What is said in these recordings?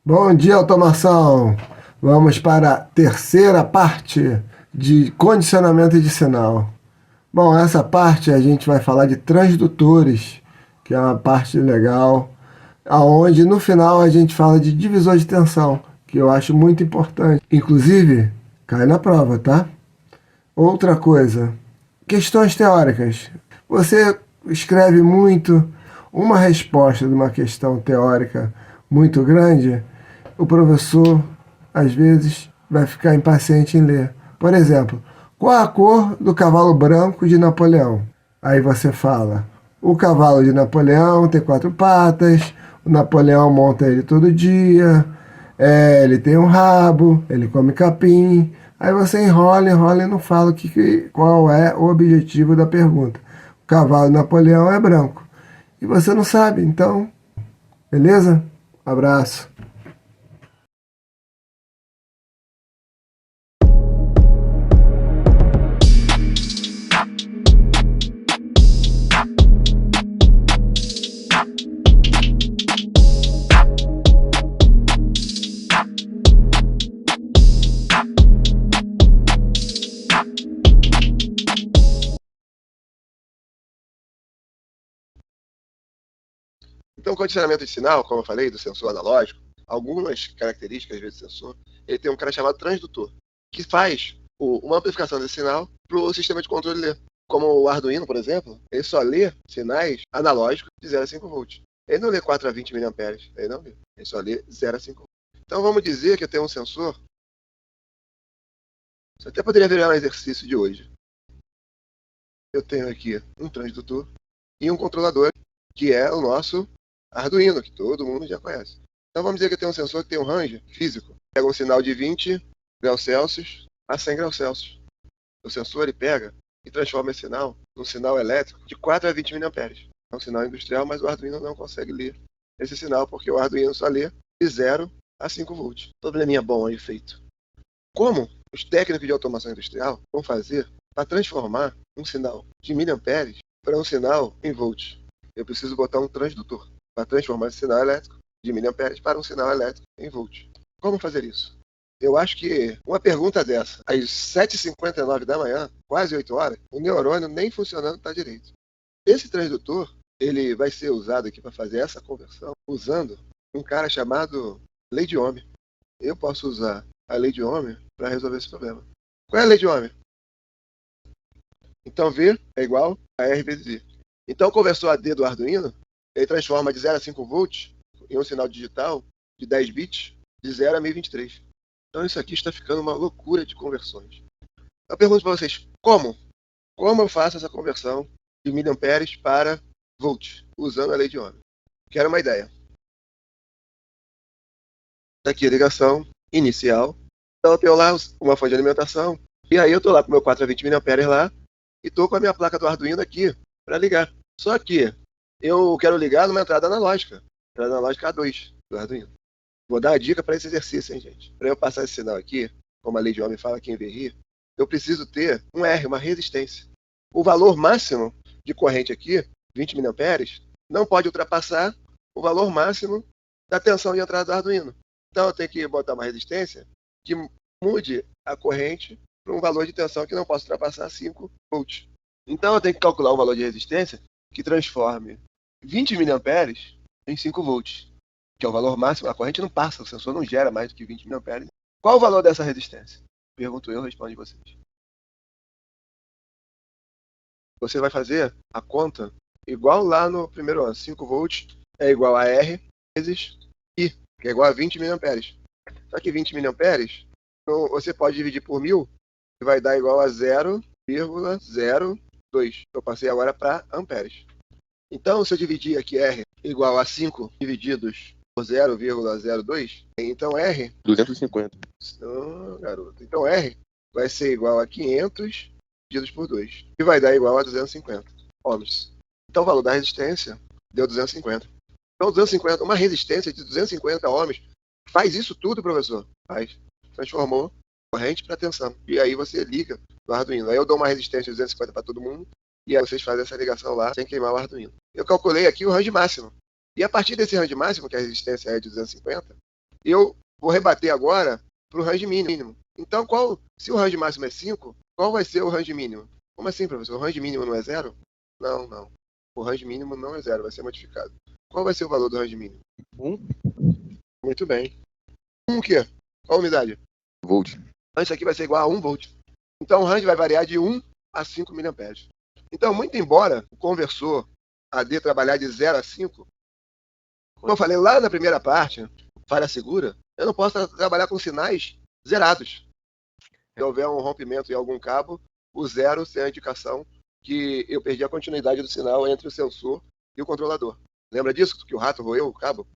Bom dia, automação! Vamos para a terceira parte de condicionamento de sinal. Bom, essa parte a gente vai falar de transdutores, que é uma parte legal, aonde no final a gente fala de divisor de tensão, que eu acho muito importante. Inclusive, cai na prova, tá? Outra coisa, questões teóricas. Você escreve muito uma resposta de uma questão teórica muito grande, o professor, às vezes, vai ficar impaciente em ler. Por exemplo, qual a cor do cavalo branco de Napoleão? Aí você fala, o cavalo de Napoleão tem 4 patas, o Napoleão monta ele todo dia, ele tem um rabo, ele come capim. Aí você enrola, enrola e não fala qual é o objetivo da pergunta. O cavalo de Napoleão é branco. E você não sabe, então, beleza? Abraço. Então, o condicionamento de sinal, como eu falei, do sensor analógico, algumas características desse sensor, ele tem um cara chamado transdutor, que faz uma amplificação desse sinal para o sistema de controle ler. Como o Arduino, por exemplo, ele só lê sinais analógicos de 0 a 5 volts. Ele não lê 4 a 20 miliamperes, ele não lê. Ele só lê 0 a 5 volts. Então, vamos dizer que eu tenho um sensor. Isso até poderia virar um exercício de hoje. Eu tenho aqui um transdutor e um controlador, que é o nosso Arduino, que todo mundo já conhece. Então vamos dizer que eu tenho um sensor que tem um range físico. Pega um sinal de 20 graus Celsius a 100 graus Celsius. O sensor ele pega e transforma esse sinal num sinal elétrico de 4 a 20 miliamperes. É um sinal industrial, mas o Arduino não consegue ler esse sinal, porque o Arduino só lê de 0 a 5 volts. Probleminha bom aí feito. Como os técnicos de automação industrial vão fazer para transformar um sinal de miliamperes para um sinal em volts? Eu preciso botar um transdutor para transformar esse sinal elétrico de miliamperes para um sinal elétrico em volts. Como fazer isso? Eu acho que uma pergunta dessa, às 7h59 da manhã, quase 8 horas, o neurônio nem funcionando está direito. Esse transdutor, ele vai ser usado aqui para fazer essa conversão usando um cara chamado lei de Ohm. Eu posso usar a lei de Ohm para resolver esse problema. Qual é a lei de Ohm? Então V é igual a R vezes I. Então o conversor AD do Arduino, ele transforma de 0 a 5 volts em um sinal digital de 10 bits de 0 a 1023. Então isso aqui está ficando uma loucura de conversões. Eu pergunto para vocês, como? Como eu faço essa conversão de miliamperes para volts, usando a lei de Ohm? Quero uma ideia. Aqui a ligação inicial. Então eu tenho lá uma fonte de alimentação, e aí eu estou lá com o meu 4 a 20 miliamperes lá, e estou com a minha placa do Arduino aqui para ligar. Só que eu quero ligar numa entrada analógica A2 do Arduino. Vou dar uma dica para esse exercício, hein, gente? Para eu passar esse sinal aqui, como a lei de Ohm fala aqui em VRI, eu preciso ter um R, uma resistência. O valor máximo de corrente aqui, 20 miliamperes, não pode ultrapassar o valor máximo da tensão de entrada do Arduino. Então eu tenho que botar uma resistência que mude a corrente para um valor de tensão que não possa ultrapassar 5 volts. Então eu tenho que calcular um valor de resistência que transforme 20 miliamperes em 5 volts, que é o valor máximo. A corrente não passa, o sensor não gera mais do que 20 miliamperes. Qual o valor dessa resistência? Pergunto eu, responde vocês. Você vai fazer a conta igual lá no primeiro ano. 5 volts é igual a R vezes I, que é igual a 20 miliamperes. Só que 20 miliamperes, então, você pode dividir por 1000, que vai dar igual a 0,02. Eu passei agora para amperes. Então, se eu dividir aqui R igual a 5 divididos por 0,02, então R... 250. Não, garoto. Então R vai ser igual a 500 divididos por 2, que vai dar igual a 250 ohms. Então, o valor da resistência deu 250. Então, 250, uma resistência de 250 ohms, faz isso tudo, professor? Faz. Transformou corrente para tensão. E aí você liga no Arduino. Aí eu dou uma resistência de 250 para todo mundo, e aí vocês fazem essa ligação lá sem queimar o Arduino. Eu calculei aqui o range máximo. E a partir desse range máximo, que a resistência é de 250, eu vou rebater agora para o range mínimo. Então, se o range máximo é 5, qual vai ser o range mínimo? Como assim, professor? O range mínimo não é 0? Não, não. O range mínimo não é 0, vai ser modificado. Qual vai ser o valor do range mínimo? 1 Muito bem. O quê? Qual a unidade? volt. Então, isso aqui vai ser igual a 1 volt. Então, o range vai variar de 1 a 5 mA. Então, muito embora o conversor AD trabalhar de 0 a 5, como eu falei lá na primeira parte, falha segura, eu não posso trabalhar com sinais zerados. Se houver um rompimento em algum cabo, o zero tem a indicação que eu perdi a continuidade do sinal entre o sensor e o controlador. Lembra disso? Que o rato roeu o cabo?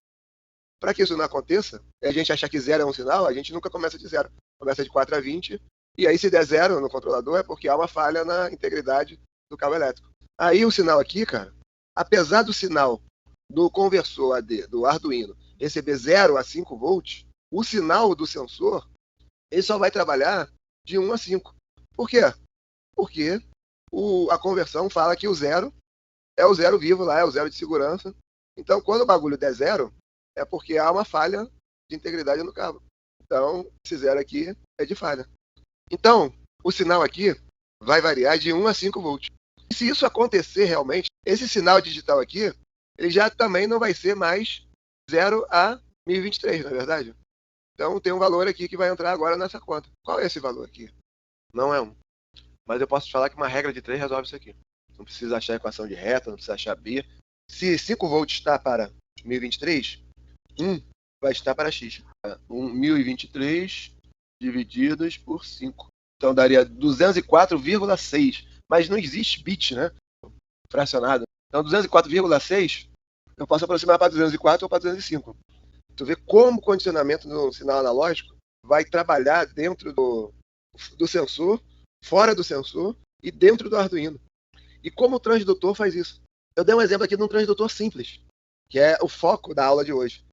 Para que isso não aconteça, a gente achar que zero é um sinal, a gente nunca começa de zero. Começa de 4 a 20, e aí se der zero no controlador é porque há uma falha na integridade do cabo elétrico. Aí o sinal aqui, cara, apesar do sinal do conversor AD, do Arduino, receber 0 a 5 volts, o sinal do sensor ele só vai trabalhar de 1 a 5. Por quê? Porque a conversão fala que o zero é o zero vivo lá, é o zero de segurança. Então, quando o bagulho der zero, é porque há uma falha de integridade no cabo. Então, esse zero aqui é de falha. Então, o sinal aqui vai variar de 1 a 5 volts. E se isso acontecer realmente, esse sinal digital aqui, ele já também não vai ser mais 0 a 1023, não é verdade? Então, tem um valor aqui que vai entrar agora nessa conta. Qual é esse valor aqui? Não é 1. Mas eu posso te falar que uma regra de 3 resolve isso aqui. Não precisa achar a equação de reta, não precisa achar B. Se 5 volts está para 1023, 1 vai estar para X. 1023 divididos por 5. Então daria 204,6. Mas não existe bit, né? Fracionado. Então 204,6 eu posso aproximar para 204 ou para 205. Tu vê como o condicionamento no sinal analógico vai trabalhar dentro do sensor, fora do sensor e dentro do Arduino. E como o transdutor faz isso? Eu dei um exemplo aqui de um transdutor simples, que é o foco da aula de hoje.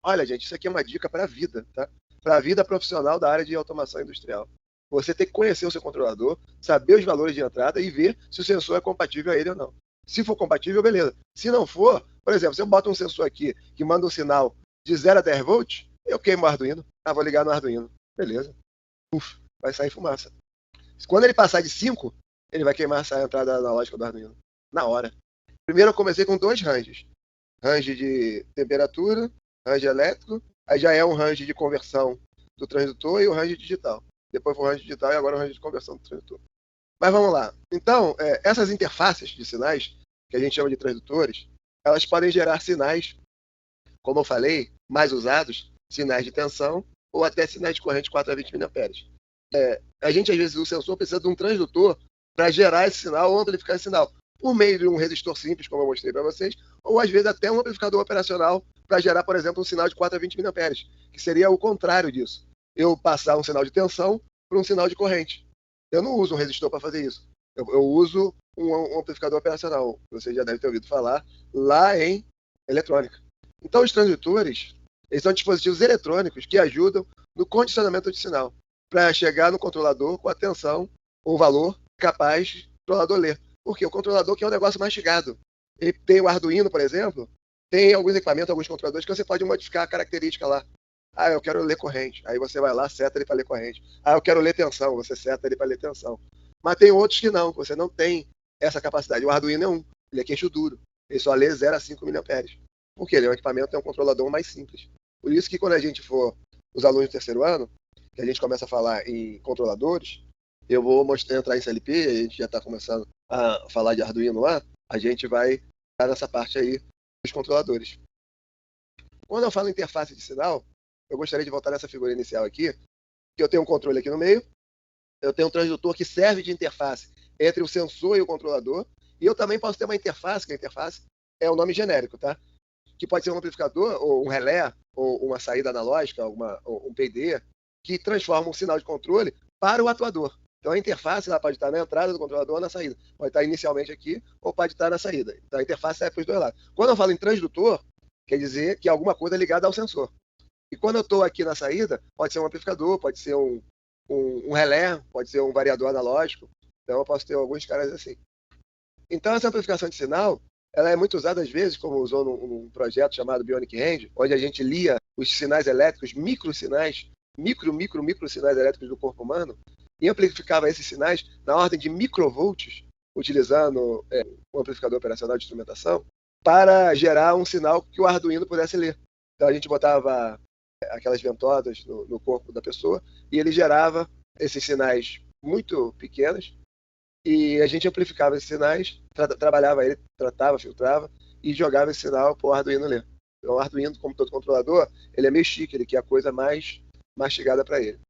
Olha, gente, isso aqui é uma dica para a vida, tá? Para a vida profissional da área de automação industrial. Você tem que conhecer o seu controlador, saber os valores de entrada e ver se o sensor é compatível a ele ou não. Se for compatível, beleza. Se não for, por exemplo, se eu boto um sensor aqui que manda um sinal de 0 a 10 volts, eu queimo o Arduino. Ah, vou ligar no Arduino. Beleza. Uf, vai sair fumaça. Quando ele passar de 5, ele vai queimar essa entrada analógica do Arduino. Na hora. Primeiro eu comecei com 2 ranges. Range de temperatura, range elétrico. Aí já é um range de conversão do transdutor e o range digital. Depois foi o range digital e agora o range de conversão do transdutor. Mas vamos lá. Então, essas interfaces de sinais, que a gente chama de transdutores, elas podem gerar sinais, como eu falei, mais usados, sinais de tensão ou até sinais de corrente 4 a 20 mA. A gente, às vezes, o sensor precisa de um transdutor para gerar esse sinal ou amplificar esse sinal, por meio de um resistor simples, como eu mostrei para vocês, ou às vezes até um amplificador operacional para gerar, por exemplo, um sinal de 4 a 20 mA, que seria o contrário disso. Eu passar um sinal de tensão para um sinal de corrente. Eu não uso um resistor para fazer isso. Eu uso um amplificador operacional, você já deve ter ouvido falar, lá em eletrônica. Então, os transdutores, eles são dispositivos eletrônicos que ajudam no condicionamento de sinal, para chegar no controlador com a tensão, um valor capaz de o controlador ler. Porque o controlador que é um negócio mastigado. Ele tem o Arduino, por exemplo, tem alguns equipamentos, alguns controladores que você pode modificar a característica lá. Ah, eu quero ler corrente. Aí você vai lá, seta ele para ler corrente. Ah, eu quero ler tensão. Você seta ele para ler tensão. Mas tem outros que não, você não tem essa capacidade. O Arduino é um, ele é queixo duro. Ele só lê 0 a 5 mA. Porque ele é um equipamento, é um controlador mais simples. Por isso que quando a gente for, os alunos do terceiro ano, que a gente começa a falar em controladores, eu vou entrar em CLP, a gente já está começando a falar de Arduino lá, a gente vai estar nessa parte aí dos controladores. Quando eu falo em interface de sinal, eu gostaria de voltar nessa figura inicial aqui, que eu tenho um controle aqui no meio, eu tenho um transdutor que serve de interface entre o sensor e o controlador, e eu também posso ter uma interface, que a interface é um nome genérico, tá? Que pode ser um amplificador, ou um relé, ou uma saída analógica, ou um PD, que transforma um sinal de controle para o atuador. Então a interface ela pode estar na entrada do controlador ou na saída. Pode estar inicialmente aqui ou pode estar na saída. Então a interface serve para os dois lados. Quando eu falo em transdutor, quer dizer que alguma coisa é ligada ao sensor. E quando eu estou aqui na saída, pode ser um amplificador, pode ser um relé, pode ser um variador analógico. Então eu posso ter alguns caras assim. Então essa amplificação de sinal, ela é muito usada às vezes, como usou num projeto chamado Bionic Hand, onde a gente lia os sinais elétricos, microsinais, micro sinais elétricos do corpo humano, e amplificava esses sinais na ordem de microvolts, utilizando um amplificador operacional de instrumentação, para gerar um sinal que o Arduino pudesse ler. Então a gente botava aquelas ventosas no corpo da pessoa e ele gerava esses sinais muito pequenos e a gente amplificava esses sinais, trabalhava ele, tratava, filtrava e jogava esse sinal para o Arduino ler. Então o Arduino, como todo controlador, ele é meio chique, ele quer a coisa mais mastigada para ele.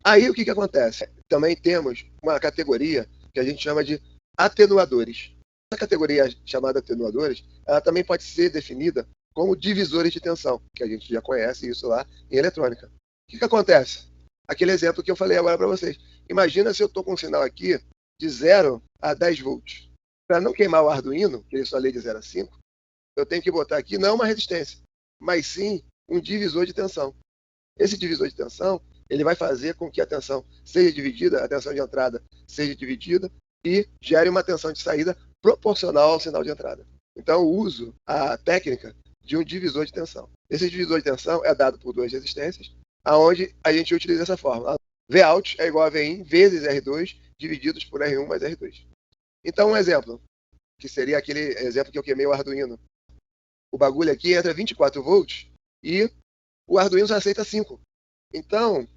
Aí o que acontece? Também temos uma categoria que a gente chama de atenuadores. Essa categoria chamada atenuadores, ela também pode ser definida como divisores de tensão, que a gente já conhece isso lá em eletrônica. O que acontece? Aquele exemplo que eu falei agora para vocês. Imagina se eu estou com um sinal aqui de 0 a 10 volts. Para não queimar o Arduino, que ele só lê de 0 a 5, eu tenho que botar aqui não uma resistência, mas sim um divisor de tensão. Esse divisor de tensão, ele vai fazer com que a tensão seja dividida, a tensão de entrada seja dividida e gere uma tensão de saída proporcional ao sinal de entrada. Então, eu uso a técnica de um divisor de tensão. Esse divisor de tensão é dado por duas resistências, aonde a gente utiliza essa fórmula. Vout é igual a Vin vezes R2 divididos por R1 mais R2. Então, um exemplo, que seria aquele exemplo que eu queimei o Arduino. O bagulho aqui entra 24 volts e o Arduino só aceita 5. Então,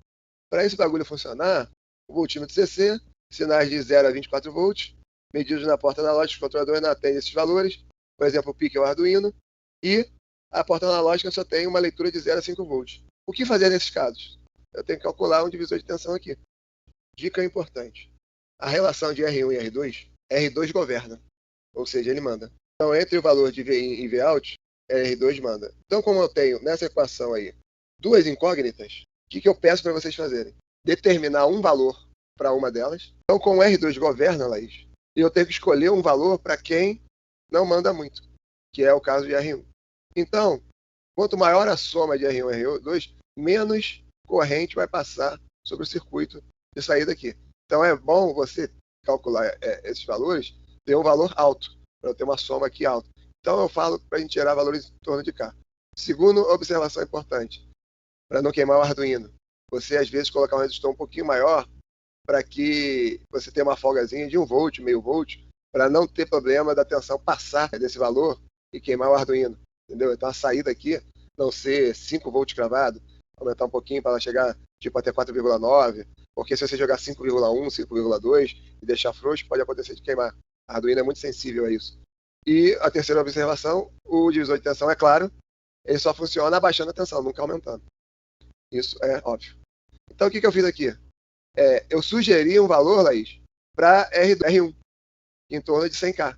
para esse bagulho funcionar, o voltímetro CC, sinais de 0 a 24 volts, medidos na porta analógica, o controlador não atende esses valores. Por exemplo, o pico é o Arduino. E a porta analógica só tem uma leitura de 0 a 5 volts. O que fazer nesses casos? Eu tenho que calcular um divisor de tensão aqui. Dica importante. A relação de R1 e R2, R2 governa. Ou seja, ele manda. Então, entre o valor de Vin e Vout, R2 manda. Então, como eu tenho nessa equação aí duas incógnitas, o que eu peço para vocês fazerem? Determinar um valor para uma delas. Então, como R2 governa, Laís, eu tenho que escolher um valor para quem não manda muito, que é o caso de R1. Então, quanto maior a soma de R1 e R2, menos corrente vai passar sobre o circuito de saída aqui. Então, é bom você calcular esses valores, ter um valor alto, para eu ter uma soma aqui alta. Então, eu falo para a gente gerar valores em torno de cá. Segunda observação importante, para não queimar o Arduino. Você, às vezes, colocar um resistor um pouquinho maior para que você tenha uma folgazinha de 1 volt, meio volt, para não ter problema da tensão passar desse valor e queimar o Arduino. Entendeu? Então, a saída aqui não ser 5 volts cravado, aumentar um pouquinho para ela chegar tipo até 4,9, porque se você jogar 5,1, 5,2 e deixar frouxo, pode acontecer de queimar. A Arduino é muito sensível a isso. E a terceira observação, o divisor de tensão, é claro, ele só funciona abaixando a tensão, nunca aumentando. Isso é óbvio. Então, o que eu fiz aqui? Eu sugeri um valor, Laís, para R1, em torno de 100K.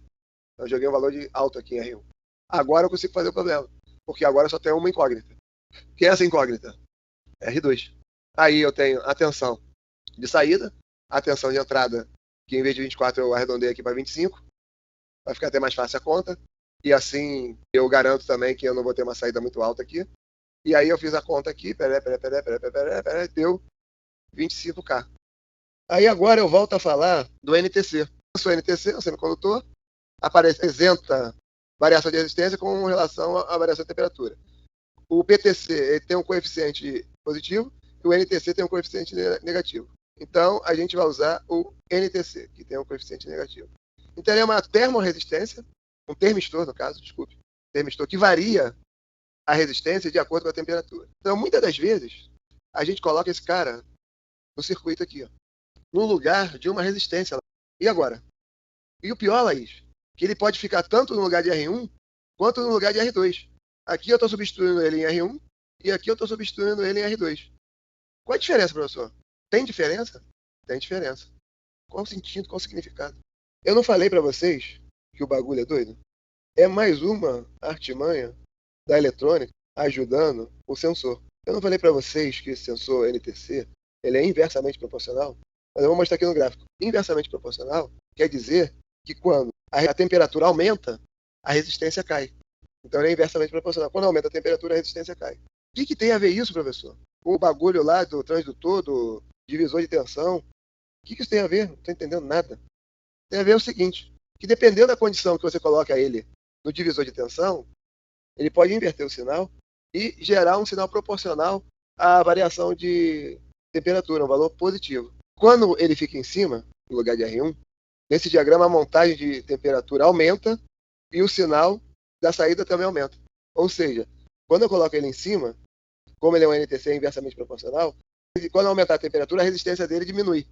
Eu joguei um valor de alto aqui em R1. Agora eu consigo fazer o problema, porque agora eu só tenho uma incógnita. O que é essa incógnita? R2. Aí eu tenho a tensão de saída, a tensão de entrada, que em vez de 24 eu arredondei aqui para 25, vai ficar até mais fácil a conta, e assim eu garanto também que eu não vou ter uma saída muito alta aqui. E aí eu fiz a conta aqui, deu 25K. Aí agora eu volto a falar do NTC. O NTC, o semicondutor, apresenta variação de resistência com relação à variação de temperatura. O PTC ele tem um coeficiente positivo e o NTC tem um coeficiente negativo. Então, a gente vai usar o NTC, que tem um coeficiente negativo. Então, ele é uma termorresistência, um termistor, no caso, desculpe, termistor que varia a resistência de acordo com a temperatura. Então, muitas das vezes, a gente coloca esse cara no circuito aqui, ó, no lugar de uma resistência. E agora? E o pior, Laís, que ele pode ficar tanto no lugar de R1 quanto no lugar de R2. Aqui eu estou substituindo ele em R1 e aqui eu estou substituindo ele em R2. Qual a diferença, professor? Tem diferença? Tem diferença. Qual o sentido, qual o significado? Eu não falei para vocês que o bagulho é doido? É mais uma artimanha da eletrônica ajudando o sensor. Eu não falei para vocês que esse sensor NTC ele é inversamente proporcional? Mas eu vou mostrar aqui no gráfico. Inversamente proporcional quer dizer que quando a temperatura aumenta, a resistência cai. Então ele é inversamente proporcional. Quando aumenta a temperatura, a resistência cai. O que tem a ver isso, professor? Com o bagulho lá do transdutor, do divisor de tensão? O que isso tem a ver? Não estou entendendo nada. Tem a ver o seguinte, que dependendo da condição que você coloca ele no divisor de tensão, ele pode inverter o sinal e gerar um sinal proporcional à variação de temperatura, um valor positivo. Quando ele fica em cima, no lugar de R1, nesse diagrama a montagem de temperatura aumenta e o sinal da saída também aumenta. Ou seja, quando eu coloco ele em cima, como ele é um NTC inversamente proporcional, quando aumentar a temperatura, a resistência dele diminui.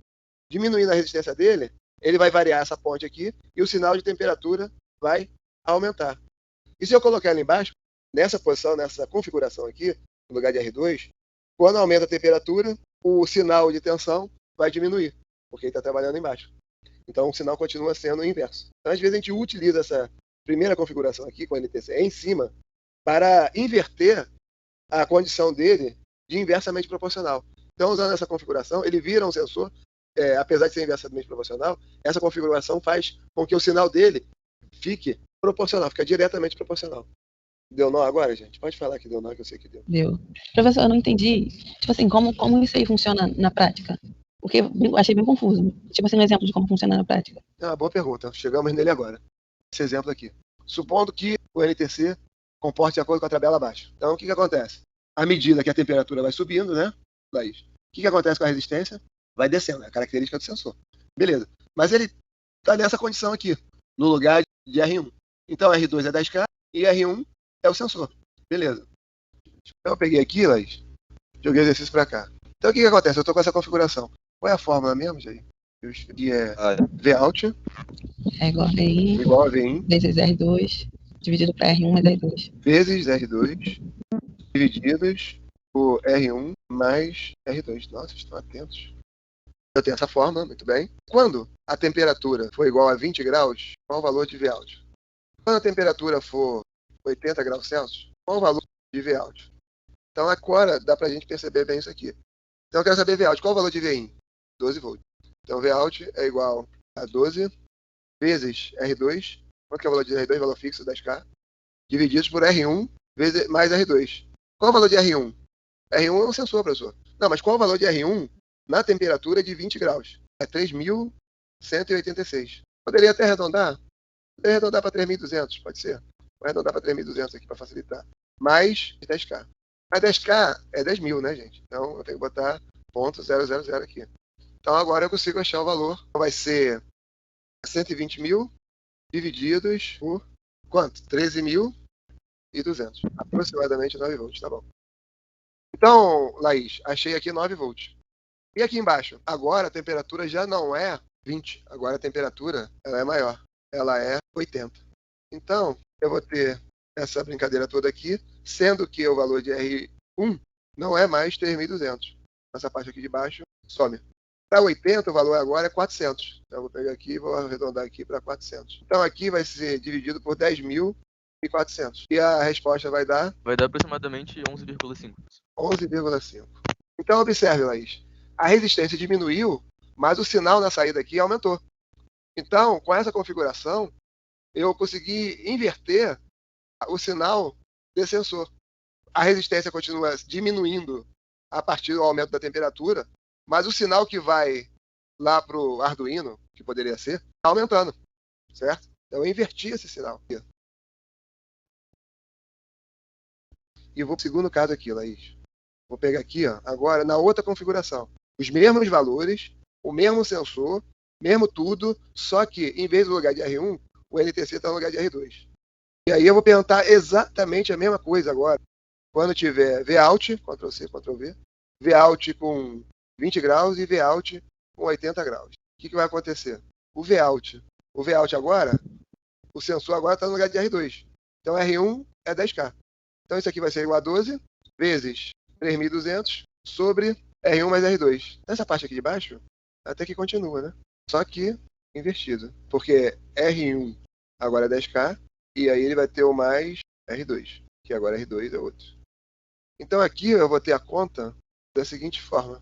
Diminuindo a resistência dele, ele vai variar essa ponte aqui e o sinal de temperatura vai aumentar. E se eu colocar ele embaixo, nessa posição, nessa configuração aqui, no lugar de R2, quando aumenta a temperatura, o sinal de tensão vai diminuir, porque ele está trabalhando embaixo. Então o sinal continua sendo o inverso. Então, às vezes, a gente utiliza essa primeira configuração aqui, com o NTC em cima, para inverter a condição dele de inversamente proporcional. Então, usando essa configuração, ele vira um sensor, apesar de ser inversamente proporcional, essa configuração faz com que o sinal dele fique proporcional, fica diretamente proporcional. Deu nó agora, gente? Pode falar que deu nó, que eu sei que deu. Deu. Professor, eu não entendi, tipo assim, como isso aí funciona na prática? Porque eu achei bem confuso. Tipo assim, um exemplo de como funciona na prática. É uma boa pergunta. Chegamos nele agora. Esse exemplo aqui. Supondo que o NTC comporte de acordo com a tabela abaixo. Então, o que acontece? À medida que a temperatura vai subindo, né, Laís? O que acontece com a resistência? Vai descendo, é a característica do sensor. Beleza. Mas ele está nessa condição aqui, no lugar de R1. Então, R2 é 10K e R1 é o sensor. Beleza. Então, eu peguei aqui, Laís, joguei o exercício para cá. Então, o que acontece? Eu estou com essa configuração. Qual é a fórmula mesmo, Jair? Eu escrevi Vout É igual a VI, igual a VIN vezes R2, dividido para R1 mais R2. vezes R2, divididos por R1 mais R2. Nossa, estão atentos. Eu tenho essa fórmula, muito bem. Quando a temperatura for igual a 20 graus, qual o valor de Vout? Quando a temperatura for 80 graus Celsius, qual o valor de Vout? Então agora dá para a gente perceber bem isso aqui. Então eu quero saber Vout. Qual o valor de VIN? 12 volts. Então Vout é igual a 12 vezes R2. Quanto que é o valor de R2? Valor fixo, 10K. Divididos por R1 vezes mais R2. Qual o valor de R1? R1 é um sensor, professor. Não, mas qual o valor de R1 na temperatura de 20 graus? É 3.186. Poderia até arredondar? Poderia arredondar para 3.200, pode ser? Vou arredondar para 3.200 aqui para facilitar. Mais 10K. Mas 10K é 10.000, né, gente? Então eu tenho que botar .000 aqui. Então agora eu consigo achar o valor. Vai ser 120.000 divididos por quanto? 13.200. Aproximadamente 9 volts, tá bom. Então, Laís, achei aqui 9 volts. E aqui embaixo? Agora a temperatura já não é 20. Agora a temperatura ela é maior. Ela é 80. Então, eu vou ter essa brincadeira toda aqui, sendo que o valor de R1 não é mais 3.200. Essa parte aqui de baixo some. Para 80, o valor agora é 400. Então, eu vou pegar aqui e vou arredondar aqui para 400. Então, aqui vai ser dividido por 10.400. E a resposta vai dar? Vai dar aproximadamente 11,5. 11,5. Então, observe, Laís. A resistência diminuiu, mas o sinal na saída aqui aumentou. Então, com essa configuração, eu consegui inverter o sinal desse sensor. A resistência continua diminuindo a partir do aumento da temperatura, mas o sinal que vai lá para o Arduino, que poderia ser, está aumentando, certo? Então eu inverti esse sinal. E vou para o segundo caso aqui, Laís. Vou pegar aqui, ó, agora, na outra configuração. Os mesmos valores, o mesmo sensor, mesmo tudo, só que em vez do lugar de R1, o NTC está no lugar de R2. E aí eu vou perguntar exatamente a mesma coisa agora. Quando tiver Vout, Ctrl+C, Ctrl+V, Vout com 20 graus e Vout com 80 graus. O que vai acontecer? O Vout agora, o sensor agora está no lugar de R2. Então R1 é 10K. Então isso aqui vai ser igual a 12 vezes 3.200 sobre R1 mais R2. Nessa parte aqui de baixo, até que continua, né? Só que invertido. Porque R1 agora é 10K e aí ele vai ter o mais R2, que agora R2 é outro. Então aqui eu vou ter a conta da seguinte forma.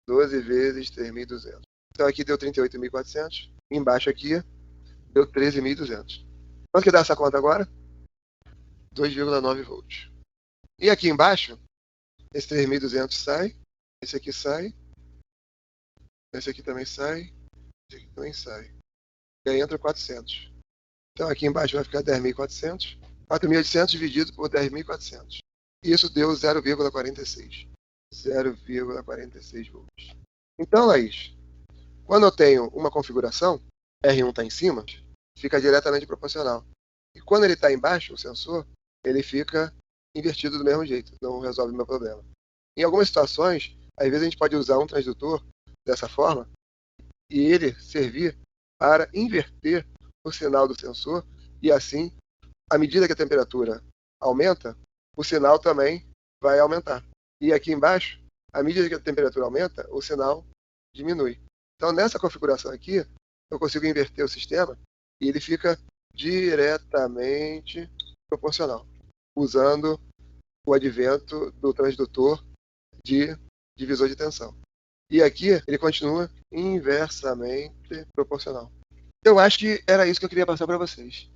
12 vezes 3.200. Então aqui deu 38.400. Embaixo aqui deu 13.200. Quanto que dá essa conta agora? 2,9 volts. E aqui embaixo, esse 3.200 sai. Esse aqui sai. Esse aqui também sai. Esse aqui também sai. E aí entra 400. Então aqui embaixo vai ficar 10.400. 4.800 dividido por 10.400. Isso deu 0,46. 0,46 volts. Então, Laís, quando eu tenho uma configuração, R1 está em cima, fica diretamente proporcional. E quando ele está embaixo, o sensor, ele fica invertido do mesmo jeito, não resolve o meu problema. Em algumas situações, às vezes a gente pode usar um transdutor dessa forma e ele servir para inverter o sinal do sensor e assim, à medida que a temperatura aumenta, o sinal também vai aumentar. E aqui embaixo, à medida que a temperatura aumenta, o sinal diminui. Então, nessa configuração aqui, eu consigo inverter o sistema e ele fica diretamente proporcional, usando o advento do transdutor de divisor de tensão. E aqui ele continua inversamente proporcional. Eu acho que era isso que eu queria passar para vocês.